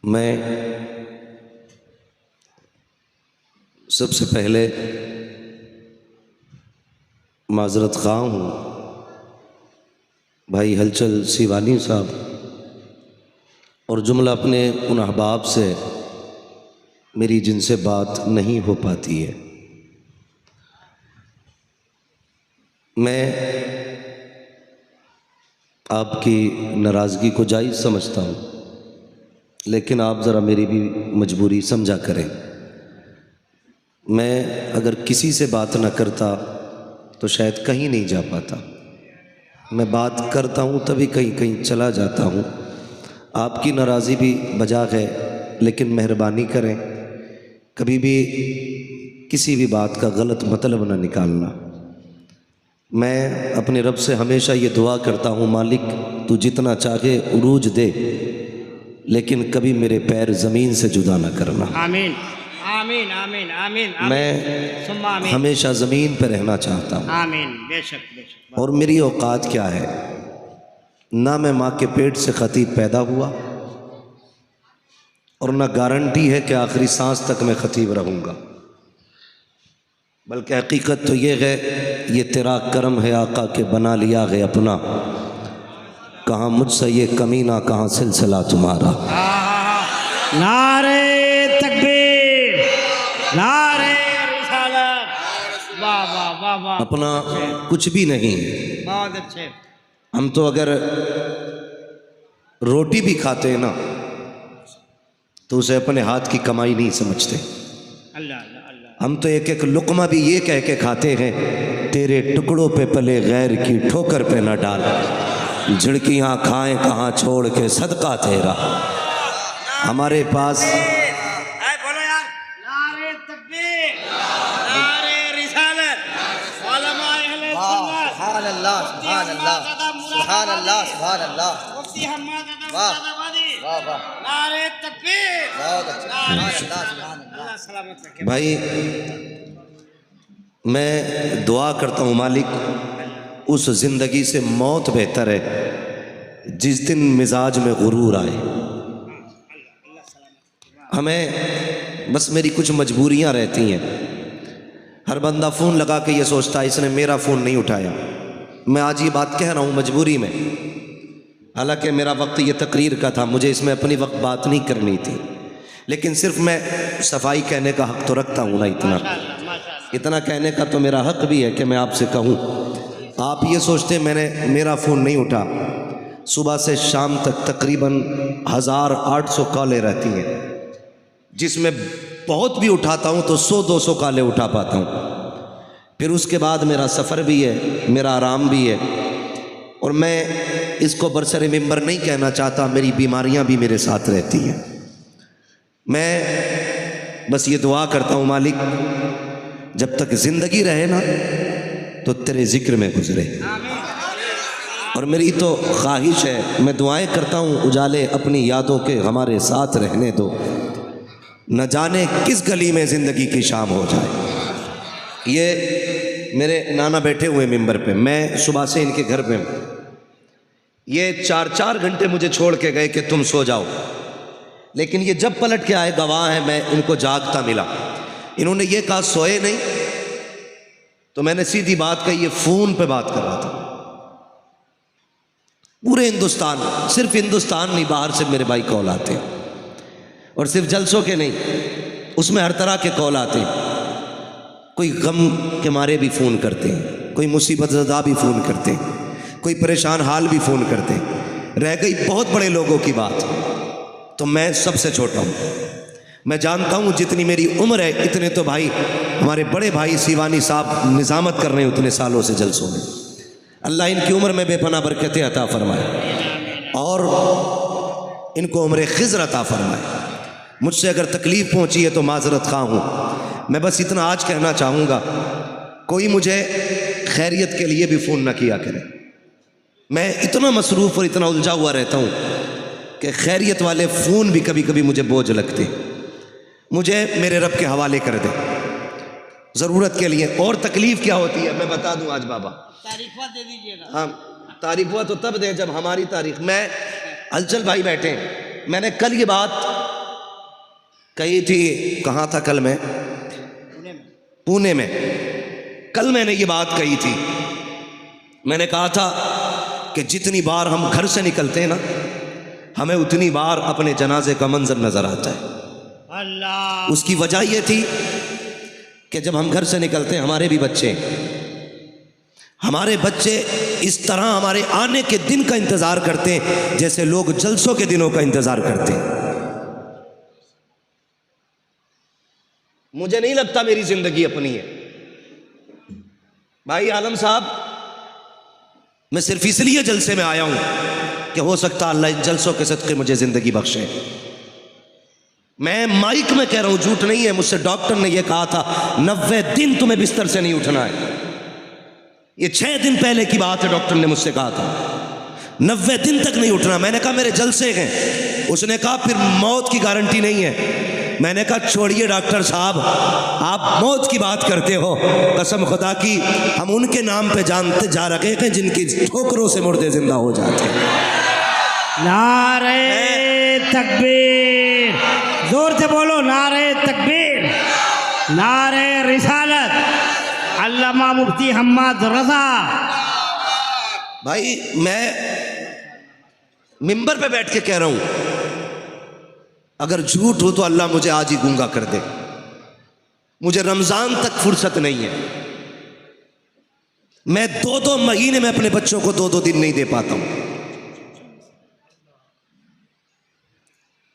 میں سب سے پہلے معذرت خواہ ہوں بھائی ہلچل سیوانی صاحب اور جملہ اپنے ان احباب سے میری جن سے بات نہیں ہو پاتی ہے۔ میں آپ کی ناراضگی کو جائز سمجھتا ہوں، لیکن آپ ذرا میری بھی مجبوری سمجھا کریں۔ میں اگر کسی سے بات نہ کرتا تو شاید کہیں نہیں جا پاتا، میں بات کرتا ہوں تبھی کہیں چلا جاتا ہوں۔ آپ کی ناراضی بھی بجا ہے، لیکن مہربانی کریں کبھی بھی کسی بھی بات کا غلط مطلب نہ نکالنا۔ میں اپنے رب سے ہمیشہ یہ دعا کرتا ہوں، مالک تو جتنا چاہے عروج دے، لیکن کبھی میرے پیر زمین سے جدا نہ کرنا۔ آمین آمین آمین آمین میں ثم آمین ہمیشہ زمین پہ رہنا چاہتا ہوں، آمین۔ بے شک بے شک۔ اور میری اوقات کیا ہے، نہ میں ماں کے پیٹ سے خطیب پیدا ہوا اور نہ گارنٹی ہے کہ آخری سانس تک میں خطیب رہوں گا، بلکہ حقیقت تو یہ ہے یہ تیرا کرم ہے آقا کہ بنا لیا ہے اپنا، کہاں مجھ سے یہ کمینہ کہاں سلسلہ تمہارا۔ نعرہ تکبیر، نعرہ رسالت، واہ واہ واہ واہ، اپنا کچھ بھی نہیں، بہت اچھے۔ ہم تو اگر روٹی بھی کھاتے ہیں نا تو اسے اپنے ہاتھ کی کمائی نہیں سمجھتے۔ اللہ اللہ اللہ۔ ہم تو ایک ایک لقمہ بھی یہ کہہ کے کھاتے ہیں، تیرے ٹکڑوں پہ پلے غیر کی ٹھوکر پہ نہ ڈال، جھڑکیاں کھائیں کہاں چھوڑ کے صدقہ تیرا۔ ہمارے پاس بولو یار، نعرہ تکبیر، نعرہ رسالت، علماء اہل سنت، سبحان اللہ سبحان اللہ سبحان اللہ سبحان اللہ، مفتی حماد واہ آبادی، واہ واہ، نعرہ تکبیر، بہت اچھا، سبحان نعرہ اللہ سبحان اللہ۔ اللہ سلامت رکھے۔ بھائی میں دعا کرتا ہوں مالک اس زندگی سے موت بہتر ہے جس دن مزاج میں غرور آئے۔ ہمیں بس میری کچھ مجبوریاں رہتی ہیں، ہر بندہ فون لگا کے یہ سوچتا ہے اس نے میرا فون نہیں اٹھایا۔ میں آج یہ بات کہہ رہا ہوں مجبوری میں، حالانکہ میرا وقت یہ تقریر کا تھا، مجھے اس میں اپنی وقت بات نہیں کرنی تھی، لیکن صرف میں صفائی کہنے کا حق تو رکھتا ہوں نا، اتنا کہنے کا تو میرا حق بھی ہے کہ میں آپ سے کہوں۔ آپ یہ سوچتے میں نے میرا فون نہیں اٹھا، صبح سے شام تک تقریباً 1800 کالیں رہتی ہیں، جس میں بہت بھی اٹھاتا ہوں تو 100-200 کالیں اٹھا پاتا ہوں۔ پھر اس کے بعد میرا سفر بھی ہے، میرا آرام بھی ہے، اور میں اس کو برسر ممبر نہیں کہنا چاہتا، میری بیماریاں بھی میرے ساتھ رہتی ہیں۔ میں بس یہ دعا کرتا ہوں مالک جب تک زندگی رہے نا تو تیرے ذکر میں گزرے، اور میری تو خواہش ہے، میں دعائیں کرتا ہوں اجالے اپنی یادوں کے ہمارے ساتھ رہنے دو، نہ جانے کس گلی میں زندگی کی شام ہو جائے۔ یہ میرے نانا بیٹھے ہوئے ممبر پہ، میں صبح سے ان کے گھر پہ ہوں، یہ 4 گھنٹے مجھے چھوڑ کے گئے کہ تم سو جاؤ، لیکن یہ جب پلٹ کے آئے گواہ ہیں، میں ان کو جاگتا ملا۔ انہوں نے یہ کہا سوئے نہیں، تو میں نے سیدھی بات کہی، یہ فون پہ بات کر رہا تھا۔ پورے ہندوستان، صرف ہندوستان نہیں، باہر سے میرے بھائی کال آتے ہیں، اور صرف جلسوں کے نہیں، اس میں ہر طرح کے کال آتے ہیں، کوئی غم کے مارے بھی فون کرتے ہیں، کوئی مصیبت زدہ بھی فون کرتے ہیں، کوئی پریشان حال بھی فون کرتے ہیں۔ رہ گئی بہت بڑے لوگوں کی بات، تو میں سب سے چھوٹا ہوں، میں جانتا ہوں جتنی میری عمر ہے اتنے تو بھائی ہمارے بڑے بھائی سیوانی صاحب نظامت کر رہے ہیں اتنے سالوں سے جلسوں میں، اللہ ان کی عمر میں بے پناہ برکتیں عطا فرمائے اور ان کو عمر خضر عطا فرمائے۔ مجھ سے اگر تکلیف پہنچی ہے تو معذرت خواہ ہوں۔ میں بس اتنا آج کہنا چاہوں گا، کوئی مجھے خیریت کے لیے بھی فون نہ کیا کرے، میں اتنا مصروف اور اتنا الجھا ہوا رہتا ہوں کہ خیریت والے فون بھی کبھی کبھی مجھے بوجھ لگتے، مجھے میرے رب کے حوالے کر دے ضرورت کے لیے۔ اور تکلیف کیا ہوتی ہے میں بتا دوں آج بابا، تعریفات دے دیجیے گا۔ ہاں تعریف ہوا تو تب دیں جب ہماری تاریخ۔ میں ہلچل بھائی بیٹھے ہیں، میں نے کل یہ بات کہی تھی، کہاں تھا کل میں؟ پونے میں. کل میں نے یہ بات کہی تھی. میں نے کہا تھا کہ جتنی بار ہم گھر سے نکلتے ہیں نا، ہمیں اتنی بار اپنے جنازے کا منظر نظر آتا ہے. اللہ. اس کی وجہ یہ تھی کہ جب ہم گھر سے نکلتے ہیں، ہمارے بچے اس طرح ہمارے آنے کے دن کا انتظار کرتے ہیں جیسے لوگ جلسوں کے دنوں کا انتظار کرتے ہیں. مجھے نہیں لگتا میری زندگی اپنی ہے. بھائی عالم صاحب، میں صرف اس لیے جلسے میں آیا ہوں کہ ہو سکتا اللہ ان جلسوں کے صدقے مجھے زندگی بخشے. میں مائک میں کہہ رہا ہوں، جھوٹ نہیں ہے. مجھ سے ڈاکٹر نے یہ کہا تھا 90 دن تمہیں بستر سے نہیں اٹھنا ہے. یہ 6 دن پہلے کی بات ہے، ڈاکٹر نے مجھ سے کہا تھا 90 دن تک نہیں اٹھنا. میں نے کہا میرے جلسے ہیں. اس نے کہا پھر موت کی گارنٹی نہیں ہے. میں نے کہا چھوڑیے ڈاکٹر صاحب، آپ موت کی بات کرتے ہو. قسم خدا کی ہم ان کے نام پہ جانتے جا رکھے ہیں جن کی ٹھوکروں سے مردے زندہ ہو جاتے ہیں. نعرہ تکبیر، زور سے بولو. نعرہ تکبیر، نعرہ رسالت، علامہ مفتی حماد رضا. بھائی میں ممبر پہ بیٹھ کے کہہ رہا ہوں، اگر جھوٹ ہو تو اللہ مجھے آج ہی گونگا کر دے. مجھے رمضان تک فرصت نہیں ہے. میں 2 مہینے میں اپنے بچوں کو 2 دن نہیں دے پاتا ہوں.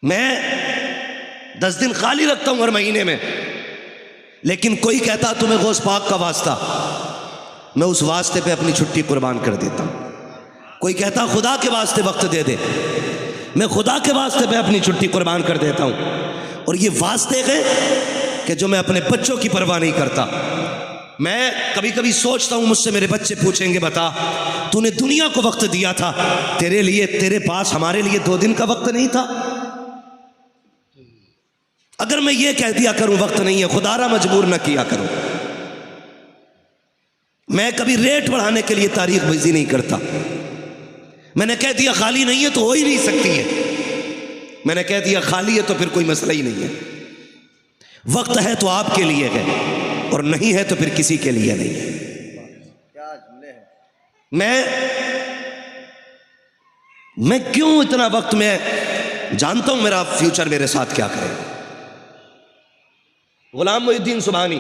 میں 10 دن خالی رکھتا ہوں ہر مہینے میں. لیکن کوئی کہتا تمہیں غوث پاک کا واسطہ، میں اس واسطے پہ اپنی چھٹی قربان کر دیتا ہوں. کوئی کہتا خدا کے واسطے وقت دے دے، میں خدا کے واسطے پہ اپنی چھٹی قربان کر دیتا ہوں. اور یہ واسطے ہیں کہ جو میں اپنے بچوں کی پرواہ نہیں کرتا. میں کبھی کبھی سوچتا ہوں، مجھ سے میرے بچے پوچھیں گے بتا تو نے دنیا کو وقت دیا تھا، تیرے لیے تیرے پاس ہمارے لیے 2 دن کا وقت نہیں تھا؟ اگر میں یہ کہہ دیا کروں وقت نہیں ہے، خدا را مجبور نہ کیا کروں. میں کبھی ریٹ بڑھانے کے لیے تاریخ بازی نہیں کرتا. میں نے کہہ دیا خالی نہیں ہے تو ہو ہی نہیں سکتی ہے. میں نے کہہ دیا خالی ہے تو پھر کوئی مسئلہ ہی نہیں ہے. وقت ہے تو آپ کے لیے ہے، اور نہیں ہے تو پھر کسی کے لیے نہیں ہے. کیا جملے ہیں. میں کیوں اتنا وقت، میں جانتا ہوں میرا فیوچر میرے ساتھ کیا کرے. غلام محی الدین سبحانی،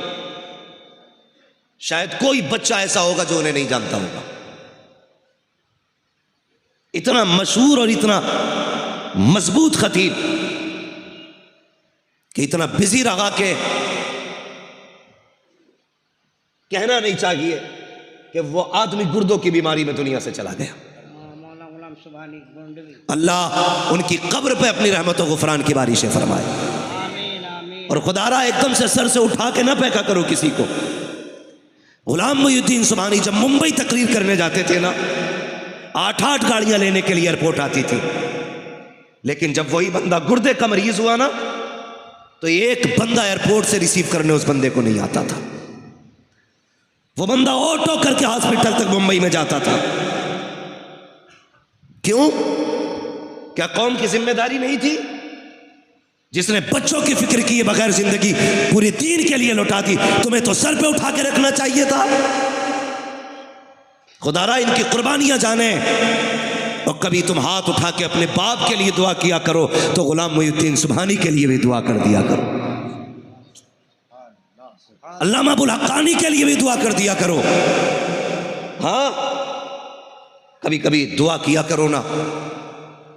شاید کوئی بچہ ایسا ہوگا جو انہیں نہیں جانتا ہوگا. اتنا مشہور اور اتنا مضبوط خطیب کہ اتنا بزی رہا کہ کہنا نہیں چاہیے کہ وہ آدمی گردوں کی بیماری میں دنیا سے چلا گیا. مولانا غلام سبحانی گونڈوی. اللہ ان کی قبر پہ اپنی رحمت و غفران کی بارشیں فرمائے. آمین آمین. اور خدا را ایک دم سے سر سے اٹھا کے نہ پھینکا کرو کسی کو. غلام محی الدین سبحانی جب ممبئی تقریر کرنے جاتے تھے نا، 8 گاڑیاں لینے کے لیے ایئرپورٹ آتی تھی. لیکن جب وہی بندہ گردے کا مریض ہوا نا، تو ایک بندہ ایئرپورٹ سے ریسیو کرنے اس بندے کو نہیں آتا تھا. وہ بندہ آٹو کر کے ہاسپٹل تک ممبئی میں جاتا تھا. کیوں؟ کیا قوم کی ذمہ داری نہیں تھی؟ جس نے بچوں کی فکر کیے بغیر زندگی پوری دین کے لیے لوٹا دی، تمہیں تو سر پہ اٹھا کے رکھنا چاہیے تھا. خدا را ان کی قربانیاں جانے. اور کبھی تم ہاتھ اٹھا کے اپنے باپ کے لیے دعا کیا کرو تو غلام محی الدین سبحانی کے لیے بھی دعا کر دیا کرو. علامہ ابوالحقانی کے لیے بھی دعا کر دیا کرو. ہاں کبھی کبھی دعا کیا کرو نا.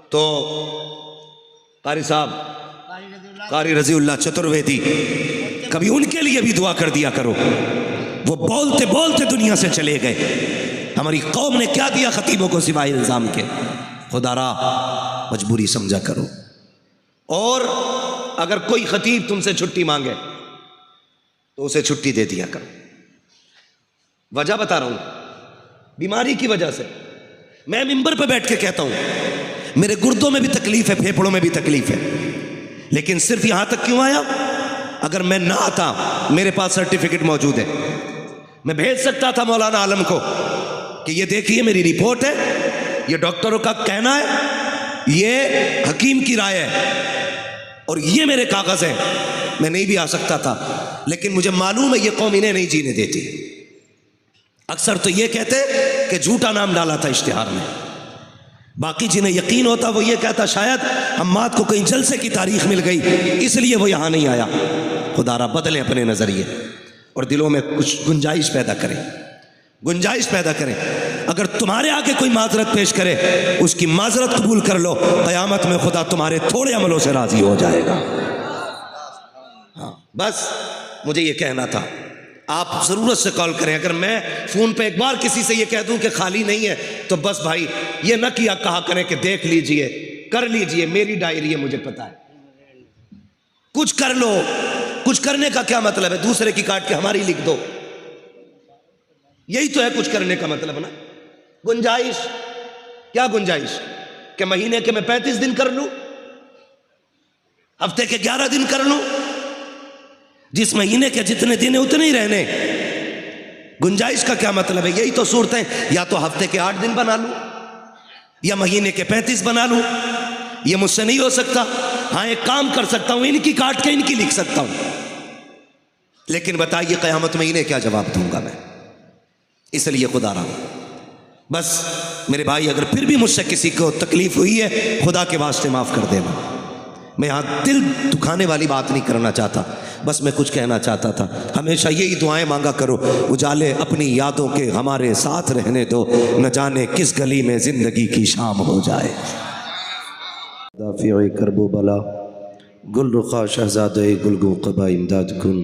تو قاری صاحب، قاری رضی اللہ چترویدی، کبھی ان کے لیے بھی دعا کر دیا کرو. وہ بولتے بولتے دنیا سے چلے گئے. ہماری قوم نے کیا دیا خطیبوں کو سوائے الزام کے؟ خدا را مجبوری سمجھا کرو. اور اگر کوئی خطیب تم سے چھٹی مانگے تو اسے چھٹی دے دیا کرو. وجہ بتا رہا ہوں، بیماری کی وجہ سے. میں ممبر پہ بیٹھ کے کہتا ہوں میرے گردوں میں بھی تکلیف ہے، پھیپھڑوں میں بھی تکلیف ہے، لیکن صرف یہاں تک کیوں آیا؟ اگر میں نہ آتا، میرے پاس سرٹیفکیٹ موجود ہے، میں بھیج سکتا تھا مولانا عالم کو کہ یہ دیکھیے میری رپورٹ ہے، یہ ڈاکٹروں کا کہنا ہے، یہ حکیم کی رائے ہے. اور یہ میرے کاغذ ہیں، میں نہیں بھی آ سکتا تھا، لیکن مجھے معلوم ہے یہ قوم انہیں نہیں جینے دیتی۔ اکثر تو یہ کہتے کہ جھوٹا نام ڈالا تھا اشتہار میں، باقی جنہیں یقین ہوتا وہ یہ کہتا شاید حماد کو کہیں جلسے کی تاریخ مل گئی اس لیے وہ یہاں نہیں آیا۔ خدا را بدلیں اپنے نظریے اور دلوں میں کچھ گنجائش پیدا کریں، گنجائش پیدا کریں۔ اگر تمہارے آگے کوئی معذرت پیش کرے اس کی معذرت قبول کر لو، قیامت میں خدا تمہارے تھوڑے عملوں سے راضی ہو جائے گا۔ ہاں بس مجھے یہ کہنا تھا، آپ ضرورت سے کال کریں۔ اگر میں فون پہ ایک بار کسی سے یہ کہہ دوں کہ خالی نہیں ہے تو بس بھائی یہ نہ کیا کہا کریں کہ دیکھ لیجئے کر لیجئے، میری ڈائری ہے مجھے پتا ہے، کچھ کر لو۔ کچھ کرنے کا کیا مطلب ہے؟ دوسرے کی کاٹ کے ہماری لکھ دو، یہی تو ہے کچھ کرنے کا مطلب نا۔ گنجائش کیا گنجائش کہ مہینے کے میں 35 دن کر لوں، ہفتے کے 11 دن کر لوں، جس مہینے کے جتنے دن ہیں اتنے ہی رہنے۔ گنجائش کا کیا مطلب ہے؟ یہی تو صورتیں، یا تو ہفتے کے 8 دن بنا لوں یا مہینے کے 35 بنا لوں۔ یہ مجھ سے نہیں ہو سکتا۔ ہاں ایک کام کر سکتا ہوں، ان کی کاٹ کے ان کی لکھ سکتا ہوں، لیکن بتائیے قیامت میں انہیں کیا جواب دوں گا میں؟ اس لیے خدا رہا بس میرے بھائی، اگر پھر بھی مجھ سے کسی کو تکلیف ہوئی ہے خدا کے واسطے معاف کر دینا۔ میں یہاں دل دکھانے والی بات نہیں کرنا چاہتا، بس میں کچھ کہنا چاہتا تھا۔ ہمیشہ یہی دعائیں مانگا کرو، اجالے اپنی یادوں کے ہمارے ساتھ رہنے دو، نہ جانے کس گلی میں زندگی کی شام ہو جائے۔ دافع کرب و بلا گل رخا شہزادہ گلگو قبا امداد کن،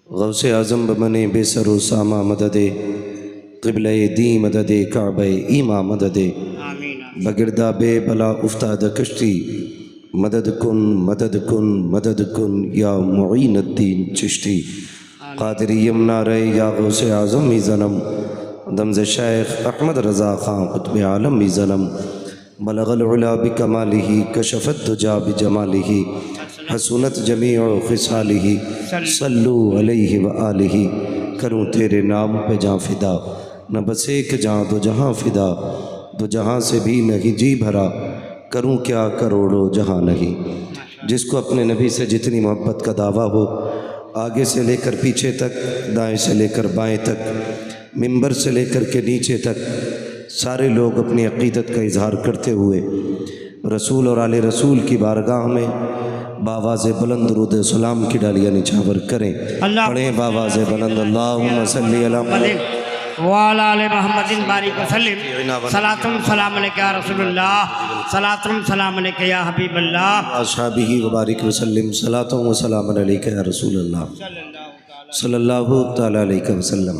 غوث اعظم بمن بے سر و ساما مدد، قبلہ دی مدد کعبہ ایما مدد، بگردہ بے بلا افتاد کشتی، مدد کن مدد کن مدد کن یا معین الدین چشتی، قادری یمنا رے یا غوث اعظم می ظلم، دمز شیخ احمد رضا خان قطب عالم می ظلم، بلغ العلا بکمالہ کشف الدجا بجمالہ، حسنت جمیع خصالہ، صلو علیہ وآلہ، کروں تیرے نام پہ جاں فدا، نہ بس ایک جاں دو جہاں فدا، دو جہاں سے بھی نہیں جی بھرا، کروں کیا کروڑوں جہاں نہیں۔ جس کو اپنے نبی سے جتنی محبت کا دعویٰ ہو، آگے سے لے کر پیچھے تک، دائیں سے لے کر بائیں تک، ممبر سے لے کر کے نیچے تک، سارے لوگ اپنی عقیدت کا اظہار کرتے ہوئے رسول اور آل رسول کی بارگاہ میں باواز بلند درود سلام کی ڈالیاں نچھاور کریں۔ پڑھیں باواز بلند اللہم صلی علی محمد وعلی آل محمد بارک وسلم، صلاۃ سلام علیک یا رسول اللہ، صلاۃ سلام علیک یا حبیب اللہ، اصحابہ وبارک وسلم، صلاۃ و سلام علیک یا رسول اللہ صلی اللہ تعالی علیہ وسلم۔